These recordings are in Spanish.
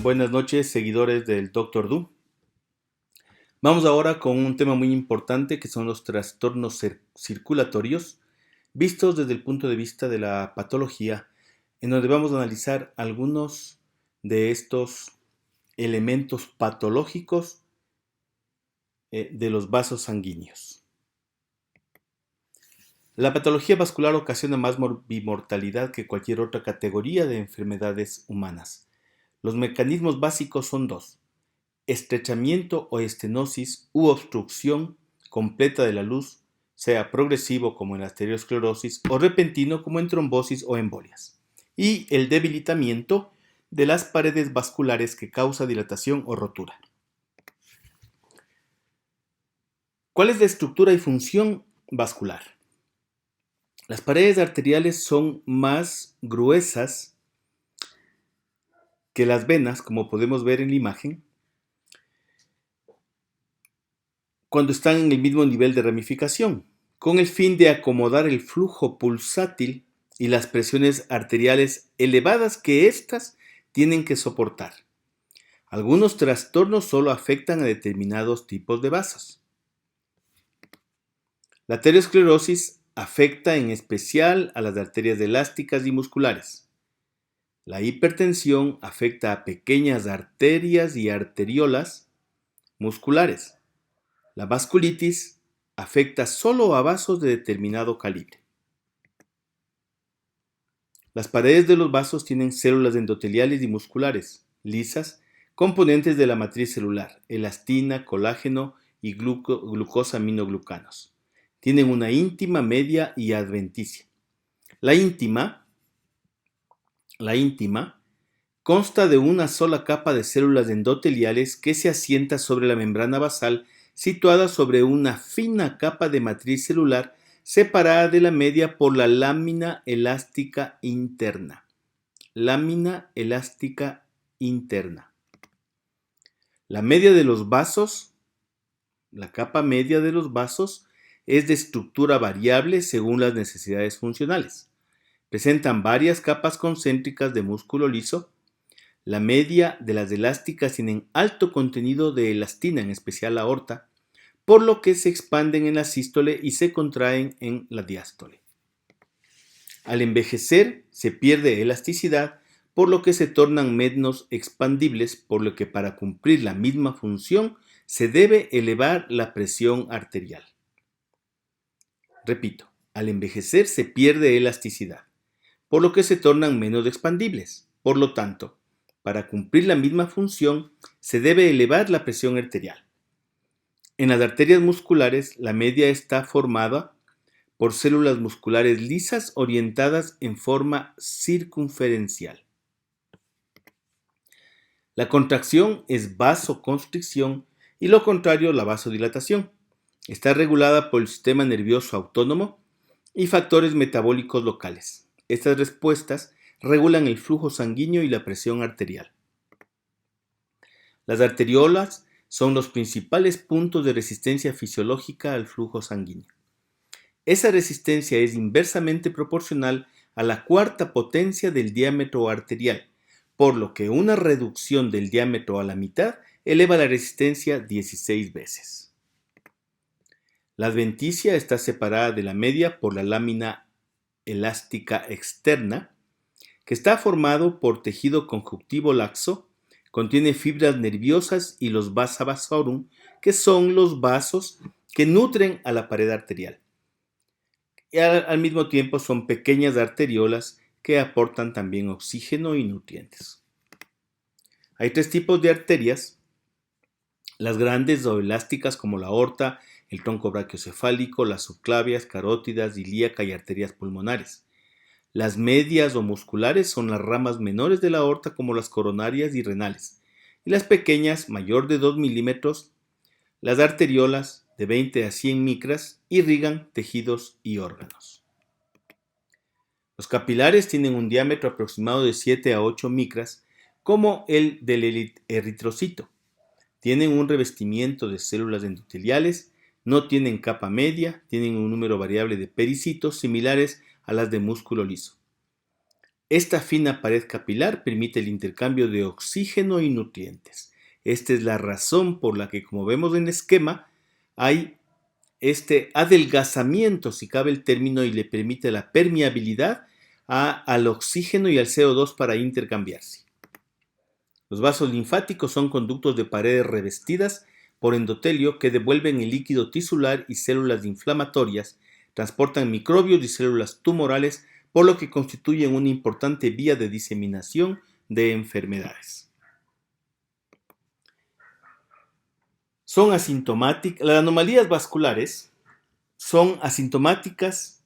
Buenas noches, seguidores del Doctor Du. Vamos ahora con un tema muy importante que son los trastornos circulatorios, vistos desde el punto de vista de la patología, en donde vamos a analizar algunos de estos elementos patológicos de los vasos sanguíneos. La patología vascular ocasiona más bimortalidad que cualquier otra categoría de enfermedades humanas. Los mecanismos básicos son dos: estrechamiento o estenosis u obstrucción completa de la luz, sea progresivo como en la arteriosclerosis o repentino como en trombosis o embolias, y el debilitamiento de las paredes vasculares que causa dilatación o rotura. ¿Cuál es la estructura y función vascular? Las paredes arteriales son más gruesas que las venas, como podemos ver en la imagen, cuando están en el mismo nivel de ramificación, con el fin de acomodar el flujo pulsátil y las presiones arteriales elevadas que éstas tienen que soportar. Algunos trastornos solo afectan a determinados tipos de vasos. La arteriosclerosis afecta en especial a las arterias elásticas y musculares. La hipertensión afecta a pequeñas arterias y arteriolas musculares. La vasculitis afecta solo a vasos de determinado calibre. Las paredes de los vasos tienen células endoteliales y musculares, lisas, componentes de la matriz celular, elastina, colágeno y glucosaminoglucanos. Tienen una íntima, media y adventicia. La íntima consta de una sola capa de células endoteliales que se asienta sobre la membrana basal situada sobre una fina capa de matriz celular separada de la media por la lámina elástica interna. Lámina elástica interna. La media de los vasos, la capa media de los vasos, es de estructura variable según las necesidades funcionales. Presentan varias capas concéntricas de músculo liso. La media de las elásticas tienen alto contenido de elastina, en especial la aorta, por lo que se expanden en la sístole y se contraen en la diástole. Al envejecer se pierde elasticidad, por lo que se tornan menos expandibles, por lo que para cumplir la misma función se debe elevar la presión arterial. Repito, al envejecer se pierde elasticidad, por lo que se tornan menos expandibles. Por lo tanto, para cumplir la misma función se debe elevar la presión arterial. En las arterias musculares, la media está formada por células musculares lisas orientadas en forma circunferencial. La contracción es vasoconstricción y lo contrario, la vasodilatación. Está regulada por el sistema nervioso autónomo y factores metabólicos locales. Estas respuestas regulan el flujo sanguíneo y la presión arterial. Las arteriolas son los principales puntos de resistencia fisiológica al flujo sanguíneo. Esa resistencia es inversamente proporcional a la cuarta potencia del diámetro arterial, por lo que una reducción del diámetro a la mitad eleva la resistencia 16 veces. La adventicia está separada de la media por la lámina elástica externa, que está formado por tejido conjuntivo laxo, contiene fibras nerviosas y los vasa vasorum, que son los vasos que nutren a la pared arterial. Y al mismo tiempo son pequeñas arteriolas que aportan también oxígeno y nutrientes. Hay tres tipos de arterias: las grandes o elásticas como la aorta, el tronco brachiocefálico, las subclavias, carótidas, ilíaca y arterias pulmonares. Las medias o musculares son las ramas menores de la aorta como las coronarias y renales, y las pequeñas, mayor de 2 milímetros, las arteriolas de 20 a 100 micras, irrigan tejidos y órganos. Los capilares tienen un diámetro aproximado de 7 a 8 micras, como el del eritrocito. Tienen un revestimiento de células endoteliales, no tienen capa media, tienen un número variable de pericitos similares a las de músculo liso. Esta fina pared capilar permite el intercambio de oxígeno y nutrientes. Esta es la razón por la que, como vemos en el esquema, hay este adelgazamiento, si cabe el término, y le permite la permeabilidad al oxígeno y al CO2 para intercambiarse. Los vasos linfáticos son conductos de paredes revestidas por endotelio que devuelven el líquido tisular y células inflamatorias, transportan microbios y células tumorales, por lo que constituyen una importante vía de diseminación de enfermedades. Son asintomáticas. Las anomalías vasculares son asintomáticas.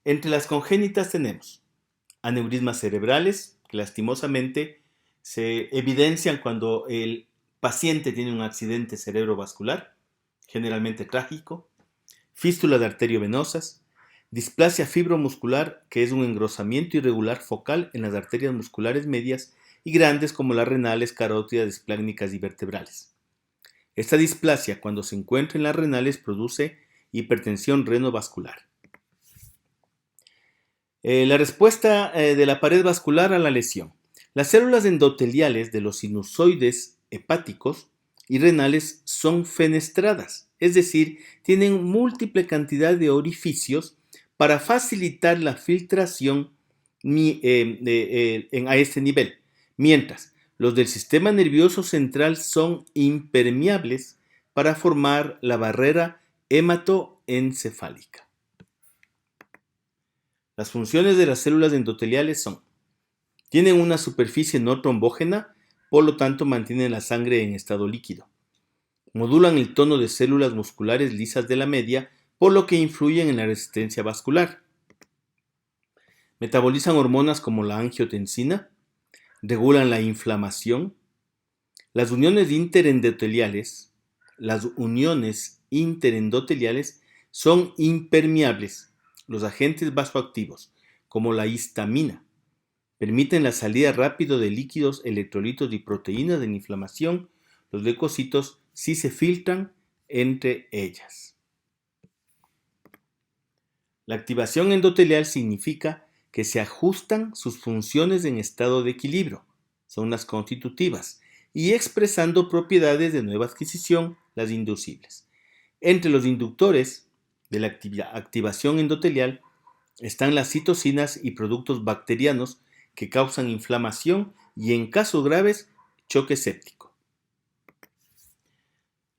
Entre las congénitas tenemos aneurismas cerebrales, que lastimosamente se evidencian cuando el paciente tiene un accidente cerebrovascular, generalmente trágico, fístulas de arteriovenosas, displasia fibromuscular, que es un engrosamiento irregular focal en las arterias musculares medias y grandes como las renales, carótidas, espláncnicas y vertebrales. Esta displasia, cuando se encuentra en las renales, produce hipertensión renovascular. La respuesta de la pared vascular a la lesión. Las células endoteliales de los sinusoides hepáticos y renales son fenestradas, es decir, tienen múltiple cantidad de orificios para facilitar la filtración a este nivel, mientras los del sistema nervioso central son impermeables para formar la barrera hematoencefálica. Las funciones de las células endoteliales son: tienen una superficie no trombógena, por lo tanto mantienen la sangre en estado líquido. Modulan el tono de células musculares lisas de la media, por lo que influyen en la resistencia vascular. Metabolizan hormonas como la angiotensina, regulan la inflamación. Las uniones interendoteliales son impermeables. Los agentes vasoactivos, como la histamina, permiten la salida rápida de líquidos, electrolitos y proteínas en inflamación. Los leucocitos sí se filtran entre ellas. La activación endotelial significa que se ajustan sus funciones en estado de equilibrio, son las constitutivas, y expresando propiedades de nueva adquisición, las inducibles. Entre los inductores de la activación endotelial están las citocinas y productos bacterianos que causan inflamación y, en casos graves, choque séptico.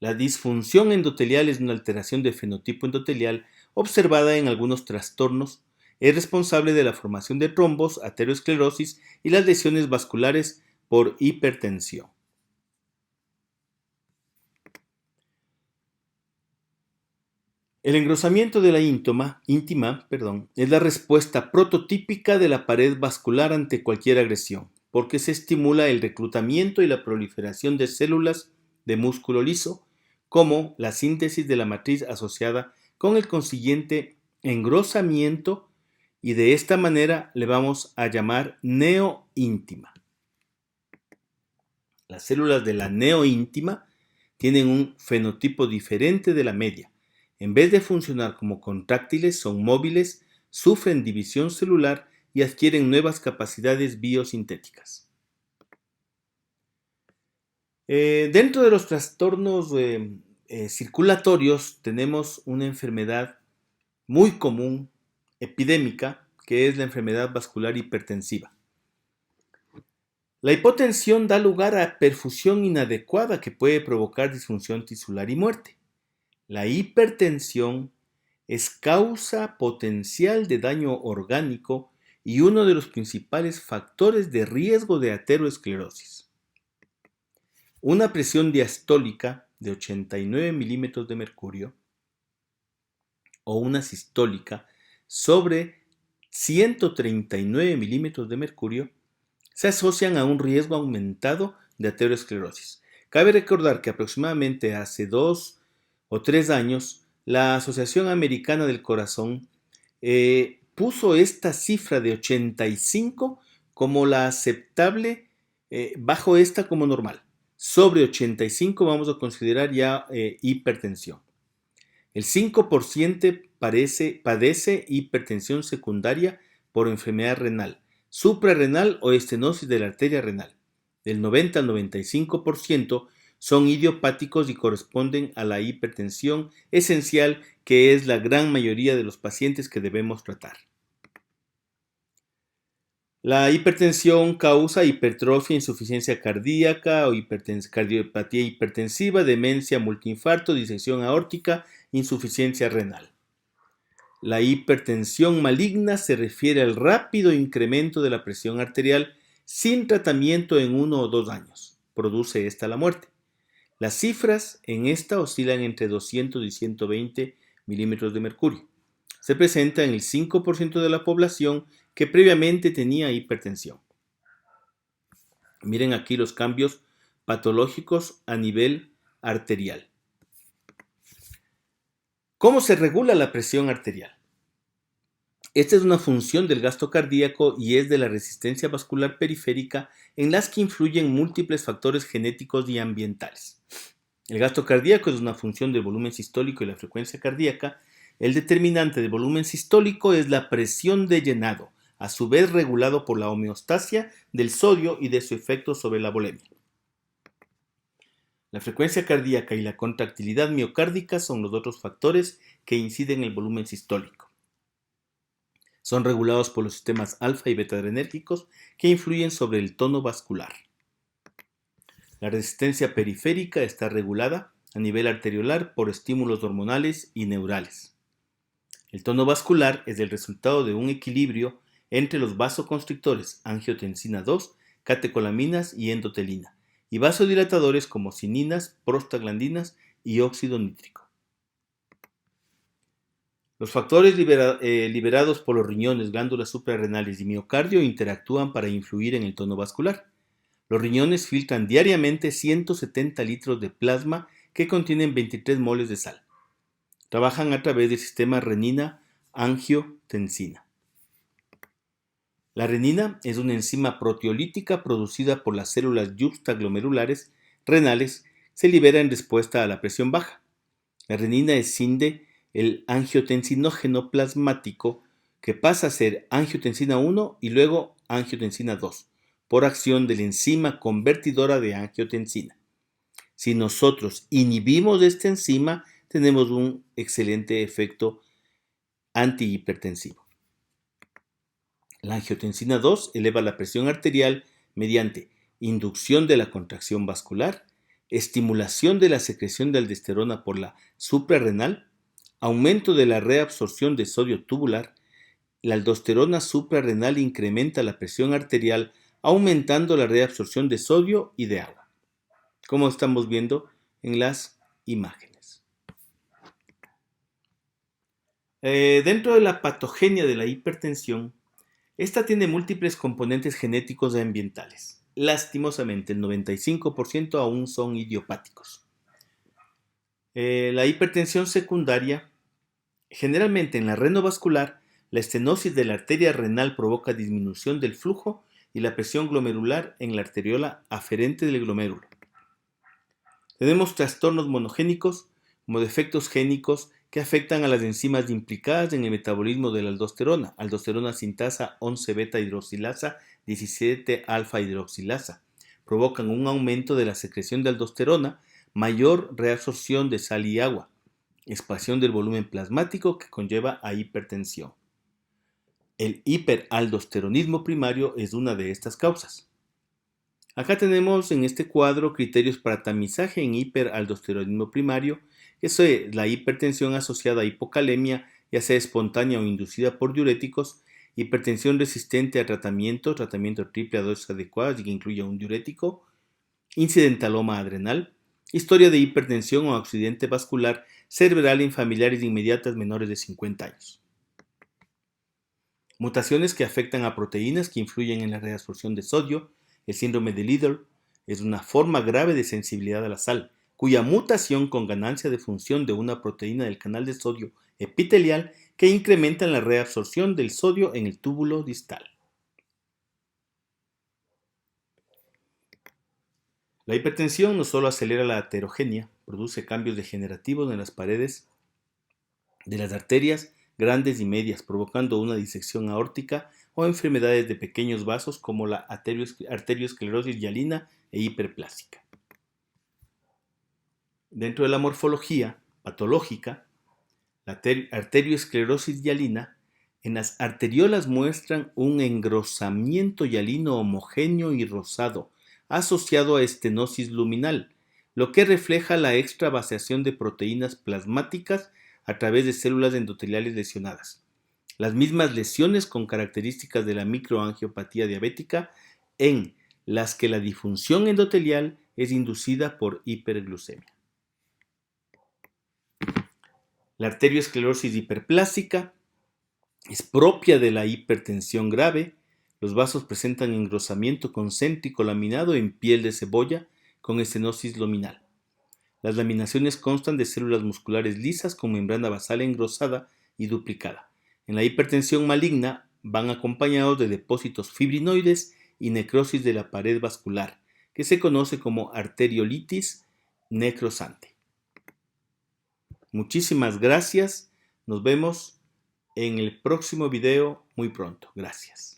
La disfunción endotelial es una alteración de fenotipo endotelial observada en algunos trastornos. Es responsable de la formación de trombos, aterosclerosis y las lesiones vasculares por hipertensión. El engrosamiento de la íntima es la respuesta prototípica de la pared vascular ante cualquier agresión, porque se estimula el reclutamiento y la proliferación de células de músculo liso, como la síntesis de la matriz asociada con el consiguiente engrosamiento, y de esta manera le vamos a llamar neoíntima. Las células de la neoíntima tienen un fenotipo diferente de la media. En vez de funcionar como contráctiles, son móviles, sufren división celular y adquieren nuevas capacidades biosintéticas. Dentro de los trastornos circulatorios tenemos una enfermedad muy común, epidémica, que es la enfermedad vascular hipertensiva. La hipotensión da lugar a perfusión inadecuada que puede provocar disfunción tisular y muerte. La hipertensión es causa potencial de daño orgánico y uno de los principales factores de riesgo de aterosclerosis. Una presión diastólica de 89 milímetros de mercurio o una sistólica sobre 139 milímetros de mercurio se asocian a un riesgo aumentado de aterosclerosis. Cabe recordar que aproximadamente hace 2 o 3 años, la Asociación Americana del Corazón puso esta cifra de 85 como la aceptable, bajo esta como normal. Sobre 85 vamos a considerar ya hipertensión. El 5% padece hipertensión secundaria por enfermedad renal. suprarrenal o estenosis de la arteria renal. Del 90 al 95% son idiopáticos y corresponden a la hipertensión esencial, que es la gran mayoría de los pacientes que debemos tratar. La hipertensión causa hipertrofia, insuficiencia cardíaca o cardiopatía hipertensiva, demencia, multiinfarto, disección aórtica, insuficiencia renal. La hipertensión maligna se refiere al rápido incremento de la presión arterial sin tratamiento en 1 o 2 años. Produce esta la muerte. Las cifras en esta oscilan entre 200 y 120 milímetros de mercurio. Se presenta en el 5% de la población que previamente tenía hipertensión. Miren aquí los cambios patológicos a nivel arterial. ¿Cómo se regula la presión arterial? Esta es una función del gasto cardíaco y es de la resistencia vascular periférica, en las que influyen múltiples factores genéticos y ambientales. El gasto cardíaco es una función del volumen sistólico y la frecuencia cardíaca. El determinante del volumen sistólico es la presión de llenado, a su vez regulado por la homeostasia del sodio y de su efecto sobre la volemia. La frecuencia cardíaca y la contractilidad miocárdica son los otros factores que inciden en el volumen sistólico. Son regulados por los sistemas alfa y beta adrenérgicos, que influyen sobre el tono vascular. La resistencia periférica está regulada a nivel arteriolar por estímulos hormonales y neurales. El tono vascular es el resultado de un equilibrio entre los vasoconstrictores angiotensina 2, catecolaminas y endotelina, y vasodilatadores como cininas, prostaglandinas y óxido nítrico. Los factores liberados por los riñones, glándulas suprarrenales y miocardio interactúan para influir en el tono vascular. Los riñones filtran diariamente 170 litros de plasma que contienen 23 moles de sal. Trabajan a través del sistema renina-angiotensina. La renina es una enzima proteolítica producida por las células yuxtaglomerulares renales. Se libera en respuesta a la presión baja. La renina escinde el angiotensinógeno plasmático, que pasa a ser angiotensina 1 y luego angiotensina 2, por acción de la enzima convertidora de angiotensina. Si nosotros inhibimos esta enzima, tenemos un excelente efecto antihipertensivo. La angiotensina 2 eleva la presión arterial mediante inducción de la contracción vascular, estimulación de la secreción de aldosterona por la suprarrenal, aumento de la reabsorción de sodio tubular. La aldosterona suprarrenal incrementa la presión arterial, aumentando la reabsorción de sodio y de agua, como estamos viendo en las imágenes. Dentro de la patogenia de la hipertensión, esta tiene múltiples componentes genéticos y ambientales. Lastimosamente, el 95% aún son idiopáticos. La hipertensión secundaria, generalmente en la renovascular, la estenosis de la arteria renal provoca disminución del flujo y la presión glomerular en la arteriola aferente del glomérulo. Tenemos trastornos monogénicos como defectos génicos que afectan a las enzimas implicadas en el metabolismo de la aldosterona sintasa 11 beta hidroxilasa 17 alfa hidroxilasa. Provocan un aumento de la secreción de aldosterona, mayor reabsorción de sal y agua, expansión del volumen plasmático que conlleva a hipertensión. El hiperaldosteronismo primario es una de estas causas. Acá tenemos en este cuadro criterios para tamizaje en hiperaldosteronismo primario, que es la hipertensión asociada a hipocalemia, ya sea espontánea o inducida por diuréticos, hipertensión resistente a tratamiento triple a dosis adecuadas y que incluya un diurético, incidentaloma adrenal, historia de hipertensión o accidente vascular cerebral en familiares inmediatas menores de 50 años. Mutaciones que afectan a proteínas que influyen en la reabsorción de sodio. El síndrome de Liddle es una forma grave de sensibilidad a la sal, cuya mutación con ganancia de función de una proteína del canal de sodio epitelial que incrementa la reabsorción del sodio en el túbulo distal. La hipertensión no solo acelera la aterogenia, produce cambios degenerativos en las paredes de las arterias grandes y medias, provocando una disección aórtica o enfermedades de pequeños vasos como la arteriosclerosis hialina e hiperplástica. Dentro de la morfología patológica, la arteriosclerosis hialina, en las arteriolas muestran un engrosamiento hialino homogéneo y rosado, asociado a estenosis luminal, lo que refleja la extravasación de proteínas plasmáticas a través de células endoteliales lesionadas. Las mismas lesiones con características de la microangiopatía diabética, en las que la disfunción endotelial es inducida por hiperglucemia. La arteriosclerosis hiperplástica es propia de la hipertensión grave. Los vasos presentan engrosamiento concéntrico laminado en piel de cebolla con estenosis luminal. Las laminaciones constan de células musculares lisas con membrana basal engrosada y duplicada. En la hipertensión maligna van acompañados de depósitos fibrinoides y necrosis de la pared vascular, que se conoce como arteriolitis necrosante. Muchísimas gracias. Nos vemos en el próximo video muy pronto. Gracias.